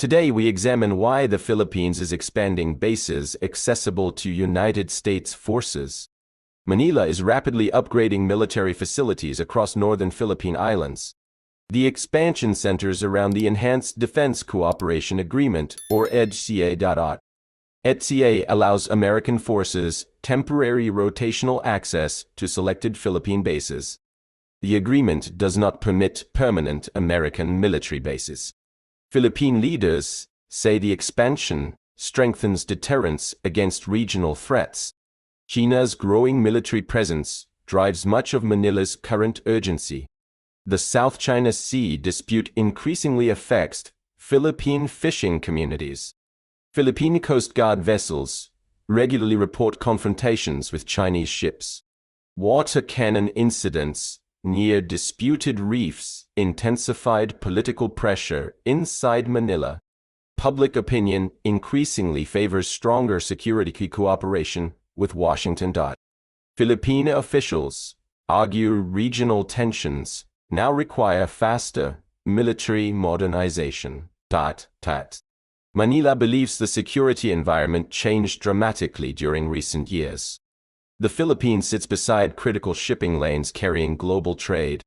Today we examine why the Philippines is expanding bases accessible to United States forces. Manila is rapidly upgrading military facilities across northern Philippine Islands. The expansion centers around the Enhanced Defense Cooperation Agreement, or EDCA. EDCA allows American forces temporary rotational access to selected Philippine bases. The agreement does not permit permanent American military bases. Philippine leaders say the expansion strengthens deterrence against regional threats. China's growing military presence drives much of Manila's current urgency. The South China Sea dispute increasingly affects Philippine fishing communities. Philippine Coast Guard vessels regularly report confrontations with Chinese ships. Water cannon incidents near disputed reefs intensified political pressure inside Manila. Public opinion increasingly favors stronger security cooperation with Washington. Philippine officials argue regional tensions now require faster military modernization. Manila believes the security environment changed dramatically during recent years. The Philippines sits beside critical shipping lanes carrying global trade.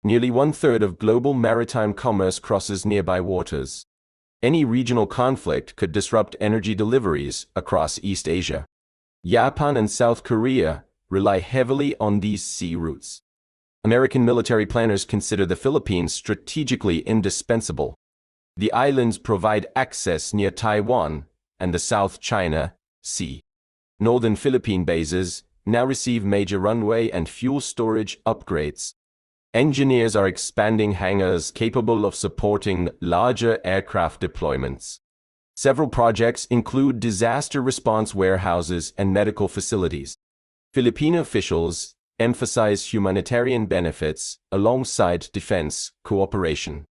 Nearly one-third of global maritime commerce crosses nearby waters. Any regional conflict could disrupt energy deliveries across East Asia. Japan and South Korea rely heavily on these sea routes. American military planners consider the Philippines strategically indispensable. The islands provide access near Taiwan and the South China Sea. Northern Philippine bases now receive major runway and fuel storage upgrades. Engineers are expanding hangars capable of supporting larger aircraft deployments. Several projects include disaster response warehouses and medical facilities. Filipino officials emphasize humanitarian benefits alongside defense cooperation.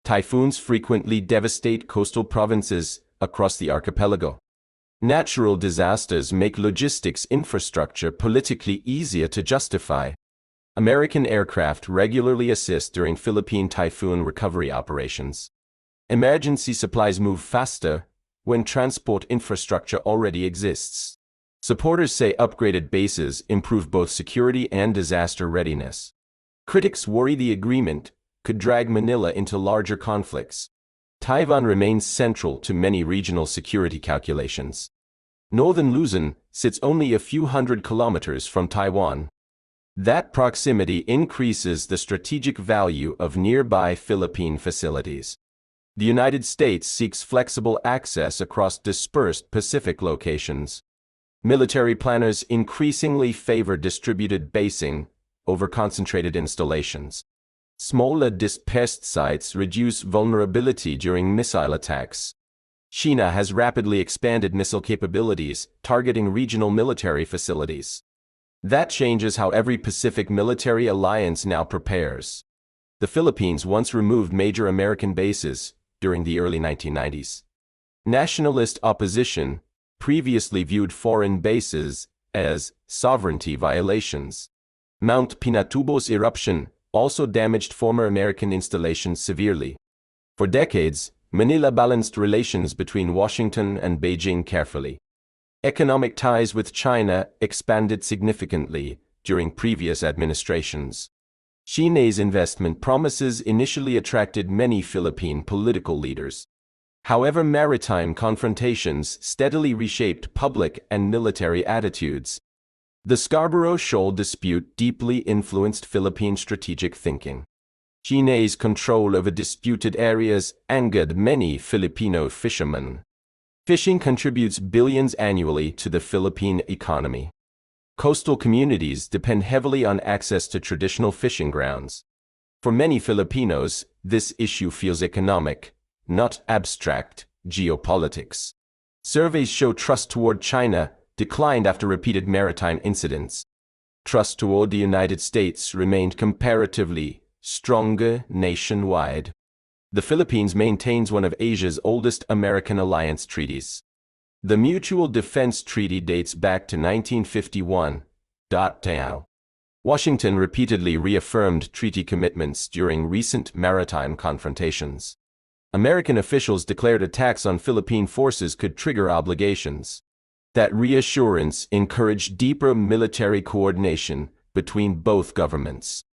Typhoons frequently devastate coastal provinces across the archipelago. Natural disasters make logistics infrastructure politically easier to justify. American aircraft regularly assist during Philippine typhoon recovery operations. Emergency supplies move faster when transport infrastructure already exists. Supporters say upgraded bases improve both security and disaster readiness. Critics worry the agreement could drag Manila into larger conflicts. Taiwan remains central to many regional security calculations. Northern Luzon sits only a few hundred kilometers from Taiwan. That proximity increases the strategic value of nearby Philippine facilities. The United States seeks flexible access across dispersed Pacific locations. Military planners increasingly favor distributed basing over concentrated installations. Smaller dispersed sites reduce vulnerability during missile attacks. China has rapidly expanded missile capabilities, targeting regional military facilities. That changes how every Pacific military alliance now prepares. The Philippines once removed major American bases during the early 1990s. Nationalist opposition previously viewed foreign bases as sovereignty violations. Mount Pinatubo's eruption also damaged former American installations severely. For decades, Manila balanced relations between Washington and Beijing carefully. Economic ties with China expanded significantly during previous administrations. Chinese investment promises initially attracted many Philippine political leaders. However, maritime confrontations steadily reshaped public and military attitudes. The Scarborough Shoal dispute deeply influenced Philippine strategic thinking. Chinese control over disputed areas angered many Filipino fishermen. Fishing contributes billions annually to the Philippine economy. Coastal communities depend heavily on access to traditional fishing grounds. For many Filipinos, this issue feels economic, not abstract geopolitics. Surveys show trust toward China declined after repeated maritime incidents. Trust toward the United States remained comparatively stronger nationwide. The Philippines maintains one of Asia's oldest American alliance treaties. The Mutual Defense Treaty dates back to 1951. Washington repeatedly reaffirmed treaty commitments during recent maritime confrontations. American officials declared attacks on Philippine forces could trigger obligations. That reassurance encouraged deeper military coordination between both governments.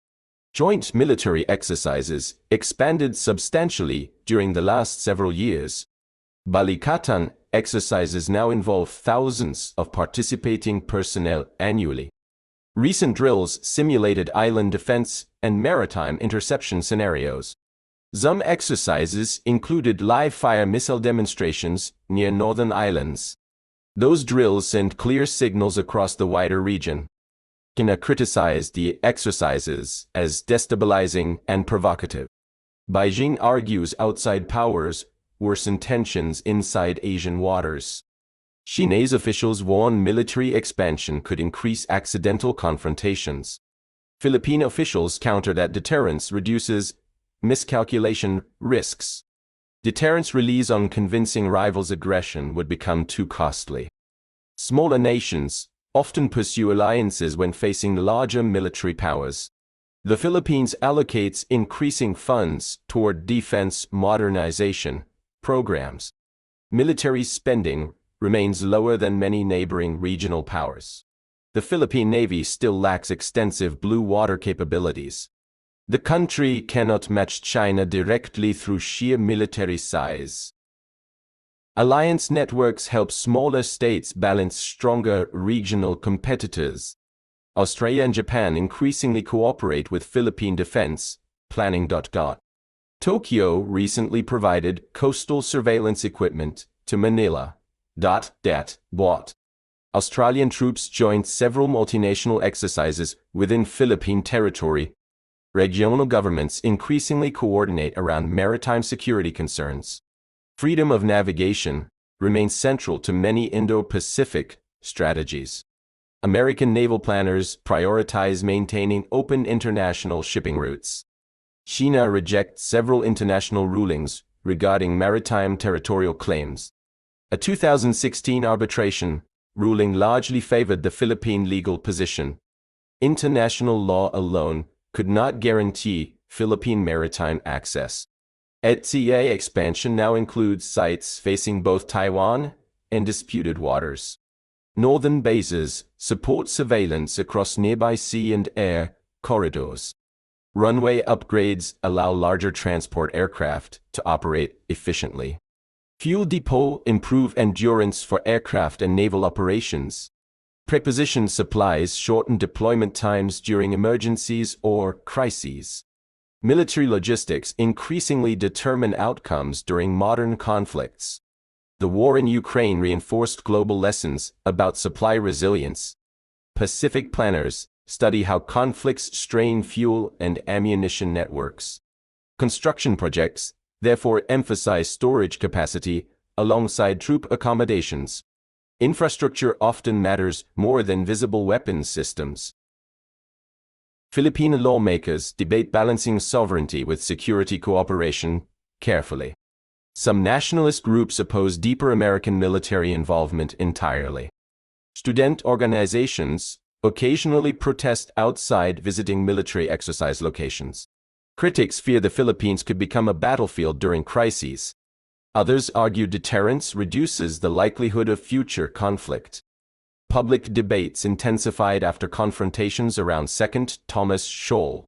Joint military exercises expanded substantially during the last several years. Balikatan exercises now involve thousands of participating personnel annually. Recent drills simulated island defense and maritime interception scenarios. Some exercises included live-fire missile demonstrations near northern islands. Those drills sent clear signals across the wider region. China criticized the exercises as destabilizing and provocative. Beijing argues outside powers worsen tensions inside Asian waters. Chinese officials warn military expansion could increase accidental confrontations. Philippine officials counter that deterrence reduces miscalculation risks. Deterrence relies on convincing rivals' aggression would become too costly. Smaller nations often pursue alliances when facing larger military powers. The Philippines allocates increasing funds toward defense modernization programs. Military spending remains lower than many neighboring regional powers. The Philippine Navy still lacks extensive blue water capabilities. The country cannot match China directly through sheer military size. Alliance networks help smaller states balance stronger regional competitors. Australia and Japan increasingly cooperate with Philippine defense planning. Tokyo recently provided coastal surveillance equipment to Manila. Australian troops joined several multinational exercises within Philippine territory. Regional governments increasingly coordinate around maritime security concerns. Freedom of navigation remains central to many Indo-Pacific strategies. American naval planners prioritize maintaining open international shipping routes. China rejects several international rulings regarding maritime territorial claims. A 2016 arbitration ruling largely favored the Philippine legal position. International law alone could not guarantee Philippine maritime access. ETCA expansion now includes sites facing both Taiwan and disputed waters. Northern bases support surveillance across nearby sea and air corridors. Runway upgrades allow larger transport aircraft to operate efficiently. Fuel depot improve endurance for aircraft and naval operations. Preposition supplies shorten deployment times during emergencies or crises. Military logistics increasingly determine outcomes during modern conflicts. The war in Ukraine reinforced global lessons about supply resilience. Pacific planners study how conflicts strain fuel and ammunition networks. Construction projects therefore emphasize storage capacity alongside troop accommodations. Infrastructure often matters more than visible weapons systems. Filipino lawmakers debate balancing sovereignty with security cooperation carefully. Some nationalist groups oppose deeper American military involvement entirely. Student organizations occasionally protest outside visiting military exercise locations. Critics fear the Philippines could become a battlefield during crises. Others argue deterrence reduces the likelihood of future conflict. Public debates intensified after confrontations around 2nd Thomas Shoal.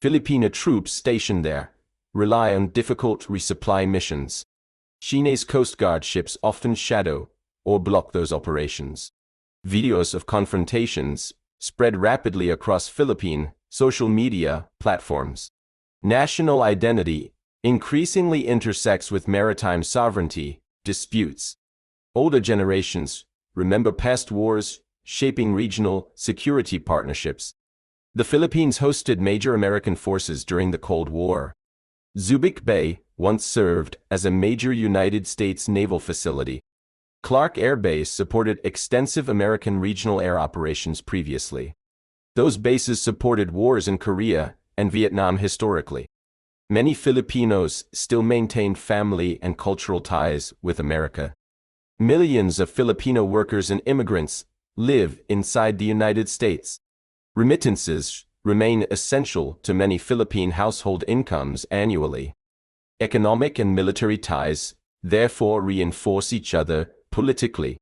Filipino troops stationed there rely on difficult resupply missions. Chinese Coast Guard ships often shadow or block those operations. Videos of confrontations spread rapidly across Philippine social media platforms. National identity increasingly intersects with maritime sovereignty disputes. Older generations remember past wars shaping regional security partnerships. The Philippines hosted major American forces during the Cold War. Subic Bay once served as a major United States naval facility. Clark Air Base supported extensive American regional air operations previously. Those bases supported wars in Korea and Vietnam historically. Many Filipinos still maintain family and cultural ties with America. Millions of Filipino workers and immigrants live inside the United States. Remittances remain essential to many Philippine household incomes annually. Economic and military ties, therefore, reinforce each other politically.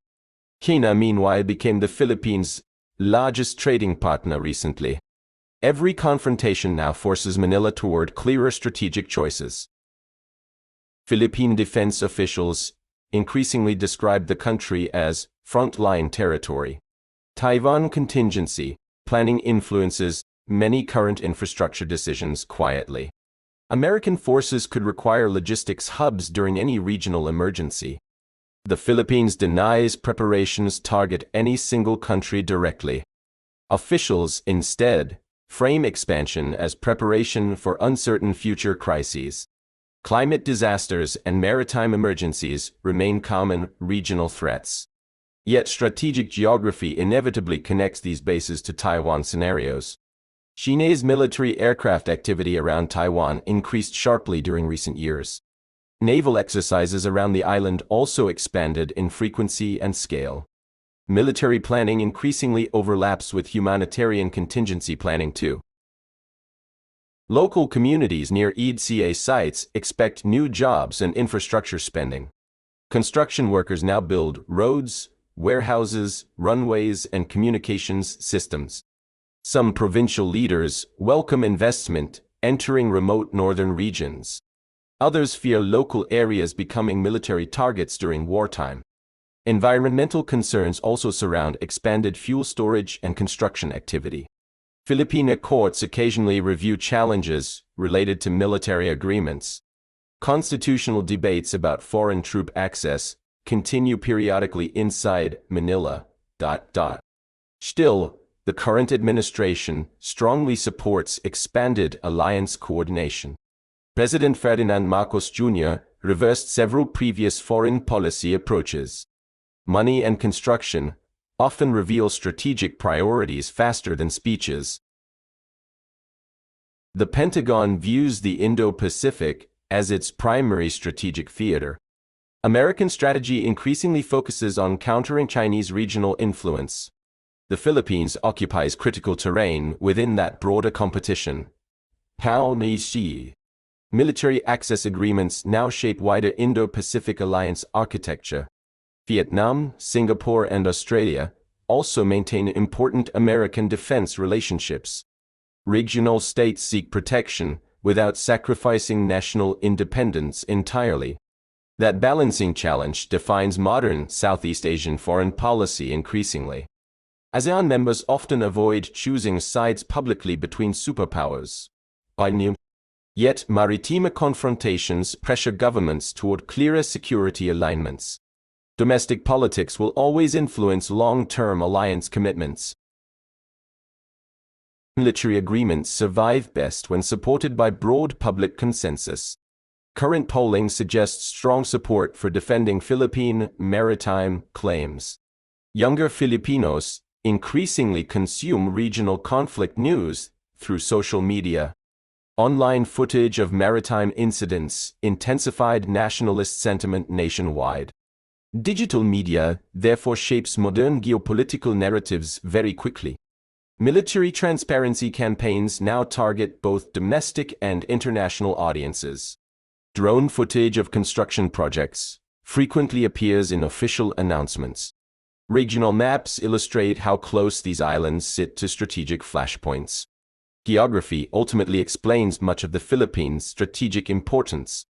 China, meanwhile, became the Philippines' largest trading partner recently. Every confrontation now forces Manila toward clearer strategic choices. Philippine defense officials increasingly describe the country as frontline territory. Taiwan contingency planning influences many current infrastructure decisions quietly. American forces could require logistics hubs during any regional emergency. The Philippines denies preparations target any single country directly. Officials, instead, frame expansion as preparation for uncertain future crises. Climate disasters and maritime emergencies remain common regional threats. Yet strategic geography inevitably connects these bases to Taiwan scenarios. China's military aircraft activity around Taiwan increased sharply during recent years. Naval exercises around the island also expanded in frequency and scale. Military planning increasingly overlaps with humanitarian contingency planning too. Local communities near EDCA sites expect new jobs and infrastructure spending. Construction workers now build roads, warehouses, runways, and communications systems. Some provincial leaders welcome investment entering remote northern regions. Others fear local areas becoming military targets during wartime. Environmental concerns also surround expanded fuel storage and construction activity. Filipino courts occasionally review challenges related to military agreements. Constitutional debates about foreign troop access continue periodically inside Manila. Still, the current administration strongly supports expanded alliance coordination. President Ferdinand Marcos Jr. reversed several previous foreign policy approaches. Money and construction often reveal strategic priorities faster than speeches. The Pentagon views the Indo-Pacific as its primary strategic theater. American strategy increasingly focuses on countering Chinese regional influence. The Philippines occupies critical terrain within that broader competition. Military access agreements now shape wider Indo-Pacific alliance architecture. Vietnam, Singapore, and Australia also maintain important American defense relationships. Regional states seek protection without sacrificing national independence entirely. That balancing challenge defines modern Southeast Asian foreign policy increasingly. ASEAN members often avoid choosing sides publicly between superpowers. Yet maritime confrontations pressure governments toward clearer security alignments. Domestic politics will always influence long-term alliance commitments. Military agreements survive best when supported by broad public consensus. Current polling suggests strong support for defending Philippine maritime claims. Younger Filipinos increasingly consume regional conflict news through social media. Online footage of maritime incidents intensified nationalist sentiment nationwide. Digital media therefore shapes modern geopolitical narratives very quickly. Military transparency campaigns now target both domestic and international audiences. Drone footage of construction projects frequently appears in official announcements. Regional maps illustrate how close these islands sit to strategic flashpoints. Geography ultimately explains much of the Philippines' strategic importance.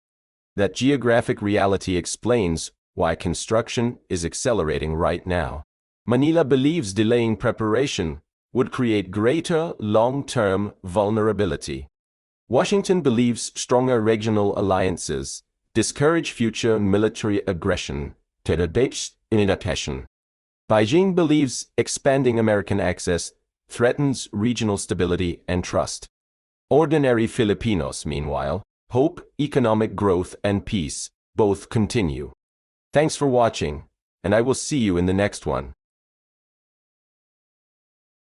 That geographic reality explains why construction is accelerating right now. Manila believes delaying preparation would create greater long-term vulnerability. Washington believes stronger regional alliances discourage future military aggression. Beijing believes expanding American access threatens regional stability and trust. Ordinary Filipinos, meanwhile, hope economic growth and peace both continue. Thanks for watching, and I will see you in the next one.